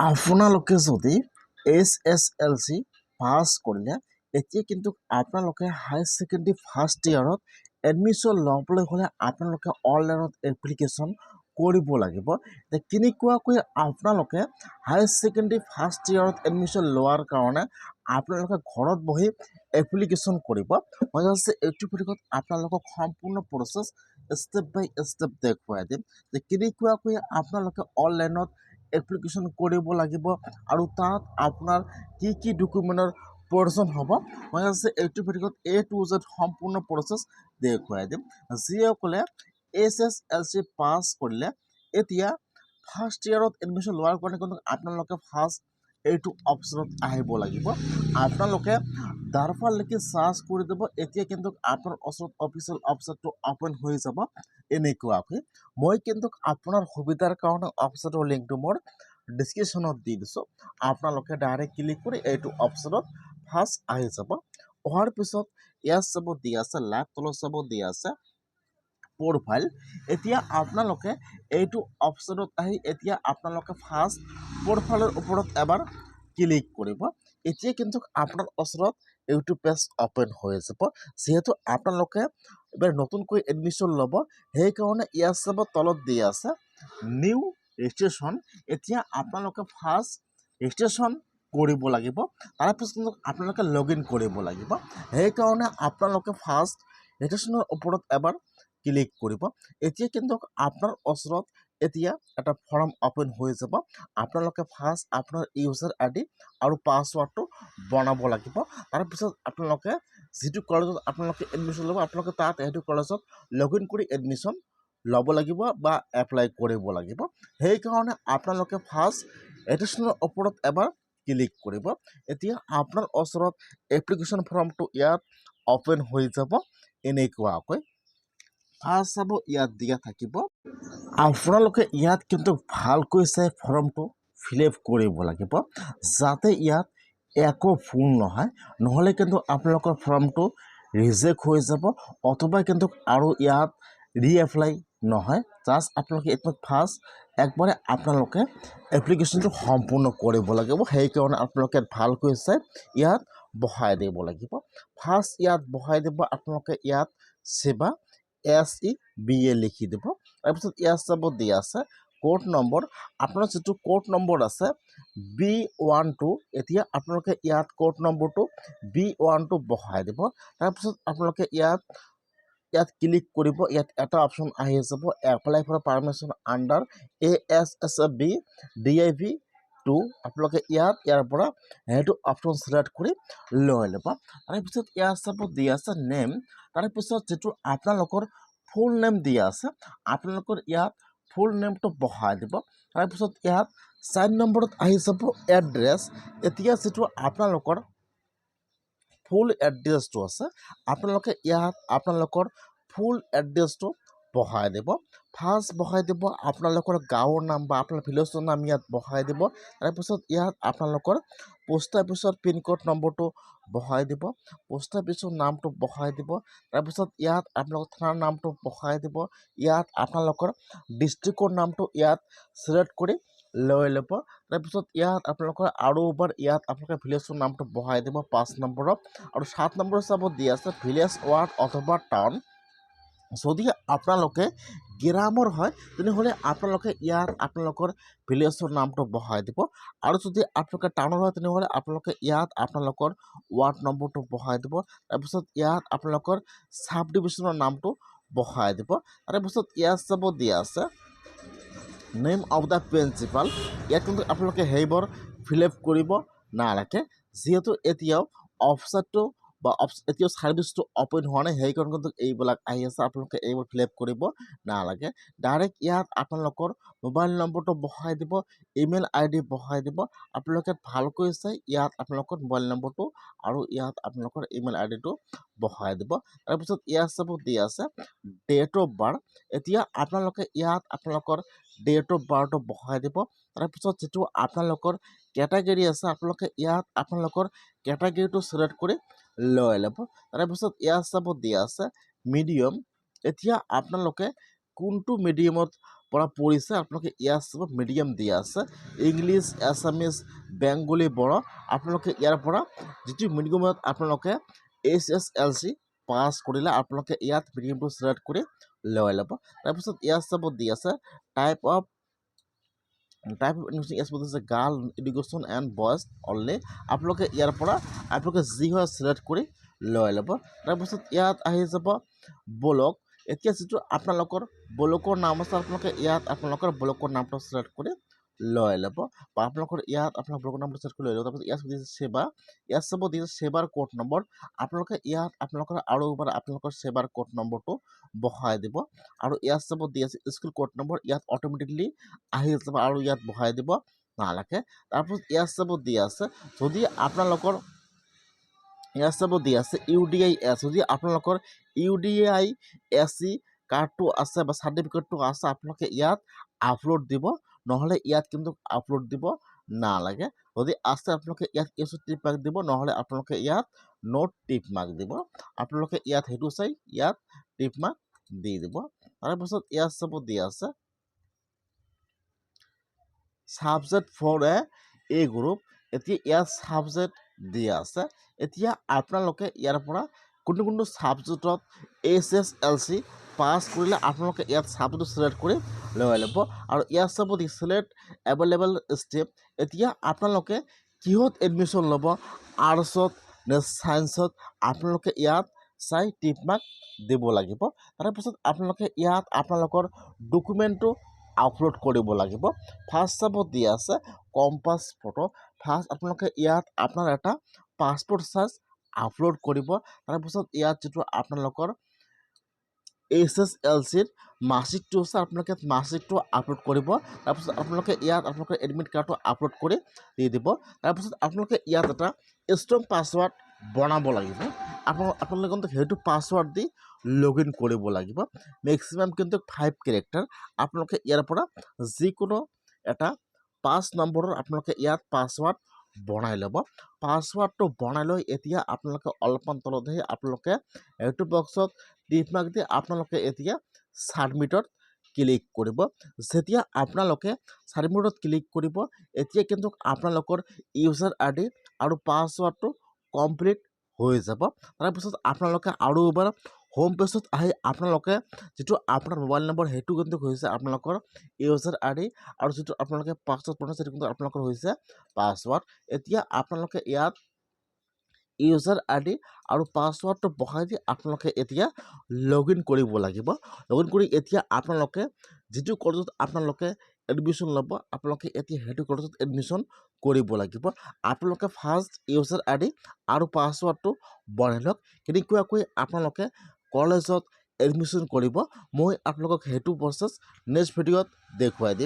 আপোনালোকে যদি SSLC পাছ কৰিলে এতিয়া কিন্তু আপোনালোকে হায়াৰ ছেকেণ্ডেৰী ফাৰ্ষ্ট ইয়াৰত এডমিশ্যন ল'বলৈ হ'লে আপোনালোকে অনলাইনত এপ্লিকেশ্যন কৰিব লাগিব। কেনেকুৱাকৈ আপোনালোকে হায়াৰ ছেকেণ্ডেৰী ফাৰ্ষ্ট ইয়াৰত এডমিশ্যন লোৱাৰ কাৰণে আপোনালোকে ঘৰত বহি এপ্লিকেশ্যন কৰিব। মই জাষ্ট এইটো ভিডিঅ'ত আপোনালোকক সম্পূৰ্ণ প্ৰচেছ ষ্টেপ বাই ষ্টেপ দেখুৱাই দিম যে কেনেকুৱাকৈ আপোনালোকে অনলাইনত এপ্লিকেশ্যন কৰিব লাগিব আৰু তাত আপোনাৰ কি কি ডকুমেণ্টৰ প্ৰয়োজন হ'ব। মই জাষ্ট এইটো ভিডিঅ'ত A to Z সম্পূৰ্ণ প্ৰচেছ দেখুৱাই দিম। যিসকলে SSLC পাছ কৰিলে এতিয়া ফাৰ্ষ্ট ইয়াৰত এডমিশ্যন লোৱাৰ কাৰণে কিন্তু আপোনালোকে ফাৰ্ষ্ট এইটো অপশ্যনত আহিব লাগিব। আপোনালোকে ডাৰফাল লিখি চাৰ্চ কৰি দিব। এতিয়া কিন্তু আপোনাৰ ওচৰত অফিচিয়েল ৱেবছাইটটো অ'পেন হৈ যাব এনেকুৱাকৈ। মই কিন্তু আপোনাৰ সুবিধাৰ কাৰণে ৱেবছাইটৰ লিংকটো মোৰ ডিছক্ৰিপশ্যনত দি দিছোঁ। আপোনালোকে ডাইৰেক্ট ক্লিক কৰি এইটো অপশ্যনত ফাৰ্ষ্ট আহি যাব। অহাৰ পিছত ইয়াত চাব দিয়া আছে লাইভ তলত চাব দিয়া আছে প্ৰফাইল। এতিয়া আপোনালোকে এইটো অপশ্যনত আহি এতিয়া আপোনালোকে ফাৰ্ষ্ট প্ৰফাইলৰ ওপৰত এবাৰ ক্লিক কৰিব। এতিয়া কিন্তু আপোনাৰ ওচৰত ইউটিউব পেজ অ'পেন হৈ যাব। যিহেতু আপোনালোকে এবাৰ নতুনকৈ এডমিশ্যন ল'ব সেইকাৰণে ইয়াত চাব তলত দিয়া আছে নিউ ৰেজিষ্ট্ৰেশ্যন। এতিয়া আপোনালোকে ফাৰ্ষ্ট ৰেজিষ্ট্ৰেশ্যন কৰিব লাগিব। তাৰপিছত আপোনালোকে লগ ইন কৰিব লাগিব। সেইকাৰণে আপোনালোকে ফাৰ্ষ্ট ৰেজিষ্ট্ৰেশ্যনৰ ওপৰত এবাৰ ক্লিক কৰিব। এতিয়া কিন্তু আপোনাৰ ওচৰত এতিয়া এটা ফৰ্ম অ'পেন হৈ যাব। আপোনালোকে ফাৰ্ষ্ট আপোনাৰ ইউজাৰ আইডি আৰু পাছৱাৰ্ডটো বনাব লাগিব। তাৰপিছত আপোনালোকে যিটো কলেজত আপোনালোকে এডমিশ্যন ল'ব আপোনালোকে তাত সেইটো কলেজত লগ ইন কৰি এডমিশ্যন ল'ব লাগিব বা এপ্লাই কৰিব লাগিব। সেইকাৰণে আপোনালোকে ফাৰ্ষ্ট ৰেজিষ্ট্ৰেশ্যনৰ ওপৰত এবাৰ ক্লিক কৰিব। এতিয়া আপোনাৰ ওচৰত এপ্লিকেশ্যন ফৰ্মটো ইয়াত অ'পেন হৈ যাব এনেকুৱাকৈ। ফাৰ্ষ্ট চাব ইয়াত দিয়া থাকিব। আপোনালোকে ইয়াত কিন্তু ভালকৈ চাই ফৰ্মটো ফিল আপ কৰিব লাগিব যাতে ইয়াত একো ভুল নহয়, নহ'লে কিন্তু আপোনালোকৰ ফৰ্মটো ৰিজেক্ট হৈ যাব অথবা কিন্তু আৰু ইয়াত ৰিএপ্লাই নহয়। জাষ্ট আপোনালোকে এইটো ফাৰ্ষ্ট একবাৰে আপোনালোকে এপ্লিকেশ্যনটো সম্পূৰ্ণ কৰিব লাগিব। সেইকাৰণে আপোনালোকে ভালকৈ চাই ইয়াত বহাই দিব লাগিব। ফাৰ্ষ্ট ইয়াত বহাই দিব আপোনালোকে ইয়াত সেৱা SEBA লিখি দিব। তাৰপিছত ইয়াত চাব দিয়া আছে কোড নম্বৰ। আপোনাৰ যিটো কোড নম্বৰ আছে B12 এতিয়া আপোনালোকে ইয়াত কোড নম্বৰটো B12 বহাই দিব। তাৰপিছত আপোনালোকে ইয়াত ক্লিক কৰিব। ইয়াত এটা অপশ্যন আহি যাব apply for permission under ASSB DIV 2। আপোনালোকে ইয়াৰ পৰা সেইটো অপশ্যন ছিলেক্ট কৰি লৈ ল'ব। তাৰপিছত ইয়াত চাব দিয়া আছে নেম। তাৰপিছত যিটো আপোনালোকৰ ফুল নেম দিয়া আছে আপোনালোকৰ ইয়াত ফুল নেমটো বহাই দিব। তাৰপিছত ইয়াত 4 নম্বৰত আহি যাব এড্ৰেছ। এতিয়া যিটো আপোনালোকৰ ফুল এড্ৰেছটো আছে আপোনালোকে ইয়াত আপোনালোকৰ ফুল এড্ৰেছটো বহাই দিব। ফাৰ্ষ্ট বহাই দিব আপোনালোকৰ গাঁৱৰ নাম বা আপোনাৰ ভিলেজৰ নাম ইয়াত বহাই দিব। তাৰপিছত ইয়াত আপোনালোকৰ পোষ্ট অফিচৰ পিনক'ড নম্বৰটো বহাই দিব। পোষ্ট অফিচৰ নামটো বহাই দিব। তাৰপিছত ইয়াত আপোনালোকৰ থানাৰ নামটো বহাই দিব। ইয়াত আপোনালোকৰ ডিষ্ট্ৰিক্টৰ নামটো ইয়াত ছিলেক্ট কৰি লৈ ল'ব। তাৰপিছত ইয়াত আপোনালোকৰ আৰু এবাৰ ইয়াত আপোনালোকে ভিলেজৰ নামটো বহাই দিব 5 নম্বৰত। আৰু 7 নম্বৰত চাব দিয়া আছে ভিলেজ ৱাৰ্ড অথবা টাউন। যদি আপোনালোকে গ্ৰামৰ হয় তেনেহ'লে আপোনালোকে ইয়াত আপোনালোকৰ ভিলেজৰ নামটো বহাই দিব। আৰু যদি আপোনালোকে টাউনৰ হয় তেনেহ'লে আপোনালোকে ইয়াত আপোনালোকৰ ৱাৰ্ড নম্বৰটো বহাই দিব। তাৰপিছত ইয়াত আপোনালোকৰ চাব ডিভিশ্যনৰ নামটো বহাই দিব। তাৰপিছত ইয়াত চাব দিয়া আছে নেম অফ দ্য প্ৰিন্সিপাল। ইয়াত কিন্তু আপোনালোকে সেইবোৰ ফিল আপ কৰিব নালাগে যিহেতু এতিয়াও ৱেবছাইটটো বা এতিয়াও ছাৰ্ভিচটো অ'পেন হোৱা নাই। সেইকাৰণে কিন্তু এইবিলাক আহি আছে আপোনালোকে এইবোৰ ফিল আপ কৰিব নালাগে। ডাইৰেক্ট ইয়াত আপোনালোকৰ মোবাইল নম্বৰটো বহাই দিব, ইমেইল ID বহাই দিব। আপোনালোকে ভালকৈ চাই ইয়াত আপোনালোকৰ মোবাইল নম্বৰটো আৰু ইয়াত আপোনালোকৰ ইমেইল IDটো বহাই দিব। তাৰপিছত ইয়াত চাব দিয়া আছে ডেট অফ বাৰ্থ। এতিয়া আপোনালোকে ইয়াত আপোনালোকৰ ডেট অফ বাৰ্থটো বহাই দিব। তাৰপিছত যিটো আপোনালোকৰ কেটাগৰী আছে আপোনালোকে ইয়াত আপোনালোকৰ কেটাগৰীটো ছিলেক্ট কৰি লৈ ল'ব। তাৰপিছত ইয়াত চাব দিয়া আছে মিডিয়াম। এতিয়া আপোনালোকে কোনটো মিডিয়ামত পৰা পঢ়িছে আপোনালোকে ইয়াত চাব মিডিয়াম দিয়া আছে ইংলিছ এছামিজ বেংগলী বড়ো আপোনালোকে ইয়াৰ পৰা যিটো মিডিয়ামত আপোনালোকে SSLC পাছ কৰিলে আপোনালোকে ইয়াত মিডিয়ামটো চিলেক্ট কৰি লৈ ল'ব তাৰপিছত ইয়াত চাব দি আছে টাইপ অফ এডুকেশ্যন ইয়াত আছে girl education and boys only আপোনালোকে ইয়াৰ পৰা আপোনালোকে যি হয় চিলেক্ট কৰি লৈ ল'ব তাৰপিছত ইয়াত আহি যাব ব্লক এতিয়া যিটো আপোনালোকৰ ব্লকৰ নাম আছে আপোনালোকে ইয়াত আপোনালোকৰ ব্লকৰ নামটো চিলেক্ট কৰি লৈ ল'ব বা আপোনালোকৰ ইয়াত আপোনাৰ ব্লকৰ নামটো চিলেক্ট কৰি লৈ ল'ব তাৰপিছত ইয়াত দিছে সেৱা ইয়াত চাব দিছে সেৱাৰ কোড নম্বৰ আপোনালোকে ইয়াত আপোনালোকৰ আৰু এবাৰ আপোনালোকৰ সেৱাৰ কোড নম্বৰটো বহাই দিব আৰু ইয়াত চাব দি আছে স্কুল কোড নম্বৰ ইয়াত অট'মেটিকলি আহি যাব আৰু ইয়াত বহাই দিব নালাগে তাৰপিছত ইয়াত চাব দি আছে যদি আপোনালোকৰ ইয়াত চাব দি আছে UDIS যদি আপোনালোকৰ UDISC কাৰ্ডটো আছে বা চাৰ্টিফিকেটটো আছে আপোনালোকে ইয়াত আপলোড দিব নহ'লে ইয়াত কিন্তু আপলোড দিব নালাগে যদি আছে আপোনালোকে ইয়াত টিপ মাৰ্ক দিব নহ'লে আপোনালোকে ইয়াত নোট টিপ মাৰ্ক দিব আপোনালোকে ইয়াত সেইটো চাই ইয়াত টিপ মাৰ্ক দি দিব তাৰপিছত ইয়াত চাব দি আছে সাবজেক্ট ফৰ এ গ্ৰুপ এতিয়া ইয়াত সাবজেক্ট দিয়া আছে এতিয়া আপোনালোকে ইয়াৰ পৰা কোনটো সাবজেক্টত SSLC পাছ কৰিলে আপোনালোকে ইয়াত সাবজেক্টটো চিলেক্ট কৰি লৈ ল'ব আৰু ইয়াত চাব দি চিলেক্ট এভেইলেবল ষ্টেপ এতিয়া আপোনালোকে কিহত এডমিশ্যন ল'ব আৰ্টছত নে ছায়েন্সত আপোনালোকে ইয়াত চাই টিপ মাৰ্ক দিব লাগিব তাৰপিছত আপোনালোকে ইয়াত আপোনালোকৰ ডকুমেণ্টটো আপলোড কৰিব লাগিব ফাৰ্ষ্ট চাব দি আছে কম্পাছ ফটো ফাৰ্ষ্ট আপোনালোকে ইয়াত আপোনাৰ এটা পাছপোৰ্ট সাইজ আপলোড কৰিব তাৰপিছত ইয়াত যিটো আপোনালোকৰ SSLCৰ মাৰ্কশ্বিটটো আছে আপোনালোকে মাৰ্কশ্বিটটো আপলোড কৰিব তাৰপিছত আপোনালোকে ইয়াত আপোনালোকৰ এডমিট কাৰ্ডটো আপলোড কৰি দি দিব তাৰপিছত আপোনালোকে ইয়াত এটা ষ্ট্ৰং পাছৱাৰ্ড বনাব লাগিব আপোনালোকে কিন্তু সেইটো পাছৱাৰ্ড দি লগইন কৰিব লাগিব মেক্সিমাম কিন্তু 5 কেৰেক্টাৰ আপোনালোকে ইয়াৰ পৰা যিকোনো এটা 5 নম্বৰৰ আপোনালোকে ইয়াত পাছৱাৰ্ড বনাই ল'ব পাছৱাৰ্ডটো বনাই লৈ এতিয়া আপোনালোকে অলপমান তলত আহি আপোনালোকে এইটো বক্সত টিপ মাৰ্ক দি আপোনালোকে এতিয়া সাবমিটত ক্লিক কৰিব যেতিয়া আপোনালোকে সাবমিটত ক্লিক কৰিব এতিয়া কিন্তু আপোনালোকৰ ইউজাৰ আইডি আৰু পাছৱাৰ্ডটো কমপ্লিট হৈ যাব তাৰপিছত আপোনালোকে আৰু এবাৰ হোম পেজত আহি আপোনালোকে যিটো আপোনাৰ মোবাইল নম্বৰ সেইটো কিন্তু হৈছে আপোনালোকৰ ইউজাৰ আইডি আৰু যিটো আপোনালোকে পাছৱৰ্ড বনাইছে সেইটো কিন্তু আপোনালোকৰ হৈছে পাছৱৰ্ড এতিয়া আপোনালোকে ইয়াত ইউজাৰ আইডি আৰু পাছৱৰ্ডটো বহাই দি আপোনালোকে এতিয়া লগইন কৰিব লাগিব লগইন কৰি এতিয়া আপোনালোকে যিটো কলেজত আপোনালোকে এডমিশ্যন ল'ব আপোনালোকে এতিয়া সেইটো কলেজত এডমিশ্যন কৰিব লাগিব আপোনালোকে ফাৰ্ষ্ট ইউজাৰ আইডি আৰু পাছৱৰ্ডটো বনাই লওক কেনেকুৱাকৈ আপোনালোকে কলেজত এডমিশ্যন কৰিব মই আপোনালোকক সেইটো প্ৰচেছ নেক্সট ভিডিঅ'ত দেখুৱাই দিম